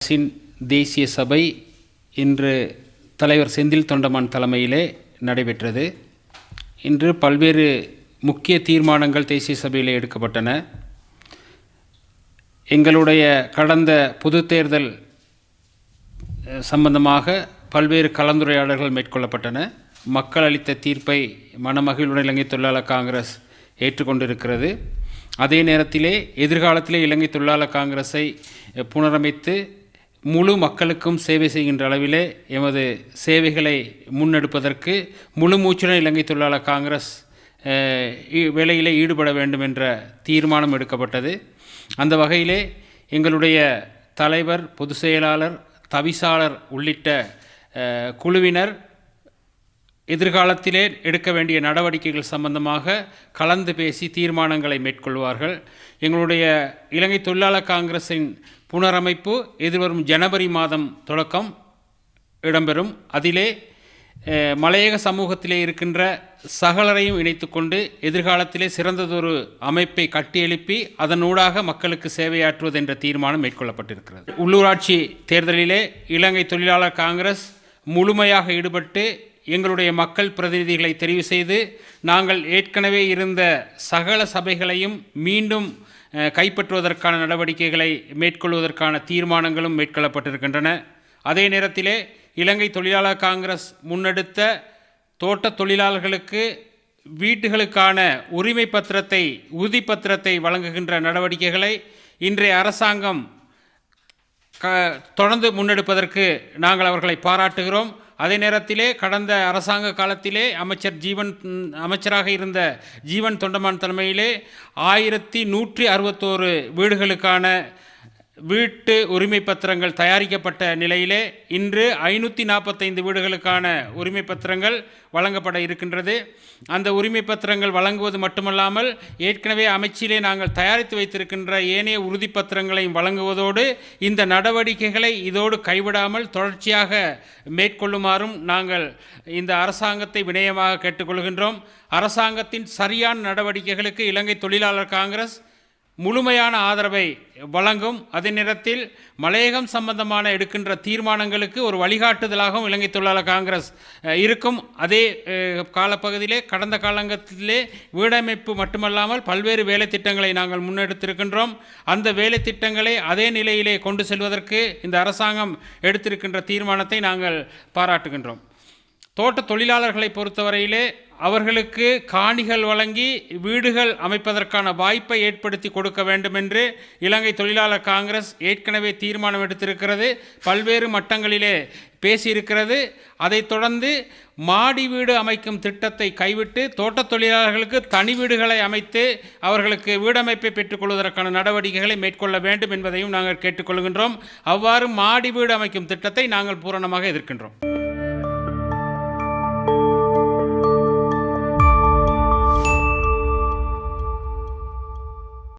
அரசின் தேசிய சபை இன்று தலைவர் செந்தில் தொண்டமான் தலைமையிலே நடைபெற்றது. இன்று பல்வேறு முக்கிய தீர்மானங்கள் தேசிய சபையிலே எடுக்கப்பட்டன. எங்களுடைய கடந்த பொது தேர்தல் சம்பந்தமாக பல்வேறு கலந்துரையாடல்கள் மேற்கொள்ளப்பட்டன. மக்கள் அளித்த தீர்ப்பை மனமகிழ்வுடன் இலங்கை தொழிலாளர் காங்கிரஸ் ஏற்றுக்கொண்டிருக்கிறது. அதே நேரத்திலே எதிர்காலத்திலே இலங்கை தொழிலாளர் காங்கிரஸை புனரமைத்து முழு மக்களுக்கும் சேவை செய்கின்ற அளவிலே எமது சேவைகளை முன்னெடுப்பதற்கு முழு மூச்சுடன் இலங்கை தொழிலாளர் காங்கிரஸ் வேலையிலே ஈடுபட வேண்டும் என்ற தீர்மானம் எடுக்கப்பட்டது. அந்த வகையிலே எங்களுடைய தலைவர், பொதுச் செயலாளர், தவிசாளர் உள்ளிட்ட குழுவினர் எதிர்காலத்திலே எடுக்க வேண்டிய நடவடிக்கைகள் சம்பந்தமாக கலந்து பேசி தீர்மானங்களை மேற்கொள்வார்கள். எங்களுடைய இலங்கை தொழிலாளர் காங்கிரஸின் புனரமைப்பு எதிர்வரும் ஜனவரி மாதம் தொடக்கம் இடம்பெறும். அதிலே மலையக சமூகத்திலே இருக்கின்ற சகலரையும் இணைத்து கொண்டு எதிர்காலத்திலே சிறந்ததொரு அமைப்பை கட்டியெழுப்பி அதனூடாக மக்களுக்கு சேவையாற்றுவது என்ற தீர்மானம் மேற்கொள்ளப்பட்டிருக்கிறது. உள்ளூராட்சி தேர்தலிலே இலங்கை தொழிலாளர் காங்கிரஸ் முழுமையாக ஈடுபட்டு எங்களுடைய மக்கள் பிரதிநிதிகளை தெரிவு செய்து நாங்கள் ஏற்கனவே இருந்த சகல சபைகளையும் மீண்டும் கைப்பற்றுவதற்கான நடவடிக்கைகளை மேற்கொள்வதற்கான தீர்மானங்களும் மேற்கொள்ளப்பட்டிருக்கின்றன. அதே நேரத்திலே இலங்கை தொழிலாளர் காங்கிரஸ் முன்னெடுத்த தோட்ட தொழிலாளர்களுக்கு வீட்டுகளுக்கான உரிமை பத்திரத்தை, உறுதிப்பத்திரத்தை வழங்குகின்ற நடவடிக்கைகளை இன்றைய அரசாங்கம் தொடர்ந்து முன்னெடுப்பதற்கு நாங்கள் அவர்களை பாராட்டுகிறோம். அதே நேரத்திலே கடந்த அரசாங்க காலத்திலே அமைச்சராக இருந்த ஜீவன் தொண்டமான் தலைமையிலே 1161 வீடுகளுக்கான வீட்டு உரிமை பத்திரங்கள் தயாரிக்கப்பட்ட நிலையிலே இன்று 545 வீடுகளுக்கான உரிமை பத்திரங்கள் வழங்கப்பட இருக்கின்றது. அந்த உரிமை பத்திரங்கள் வழங்குவது மட்டுமல்லாமல் ஏற்கனவே அமைச்சிலே நாங்கள் தயாரித்து வைத்திருக்கின்ற ஏனைய உறுதிப்பத்திரங்களையும் வழங்குவதோடு இந்த நடவடிக்கைகளை இதோடு கைவிடாமல் தொடர்ச்சியாக மேற்கொள்ளுமாறும் நாங்கள் இந்த அரசாங்கத்தை வினயமாக கேட்டுக்கொள்கின்றோம். அரசாங்கத்தின் சரியான நடவடிக்கைகளுக்கு இலங்கை தொழிலாளர் காங்கிரஸ் முழுமையான ஆதரவை வழங்கும். அதே நேரத்தில் மலையகம் சம்பந்தமான எடுக்கின்ற தீர்மானங்களுக்கு ஒரு வழிகாட்டுதலாகவும் இலங்கை தொழிலாளர் காங்கிரஸ் இருக்கும். அதே காலப்பகுதியிலே கடந்த காலங்களிலே வீடமைப்பு மட்டுமல்லாமல் பல்வேறு வேலை திட்டங்களை நாங்கள் முன்னெடுத்திருக்கின்றோம். அந்த வேலை திட்டங்களை அதே நிலையிலே கொண்டு செல்வதற்கு இந்த அரசாங்கம் எடுத்திருக்கின்ற தீர்மானத்தை நாங்கள் பாராட்டுகின்றோம். தோட்ட தொழிலாளர்களை பொறுத்தவரையிலே அவர்களுக்கு காணிகள் வழங்கி வீடுகள் அமைப்பதற்கான வாய்ப்பை ஏற்படுத்தி கொடுக்க வேண்டும் என்று இலங்கை தொழிலாளர் காங்கிரஸ் ஏற்கனவே தீர்மானம் எடுத்திருக்கிறது, பல்வேறு மட்டங்களிலே பேசியிருக்கிறது. அதைத் தொடர்ந்து மாடி வீடு அமைக்கும் திட்டத்தை கைவிட்டு தோட்ட தொழிலாளர்களுக்கு தனி வீடுகளை அமைத்து அவர்களுக்கு வீடமைப்பை பெற்றுக்கொள்வதற்கான நடவடிக்கைகளை மேற்கொள்ள வேண்டும் என்பதையும் நாங்கள் கேட்டுக்கொள்கின்றோம். அவ்வாறு மாடி வீடு அமைக்கும் திட்டத்தை நாங்கள் பூரணமாக எதிர்க்கின்றோம்.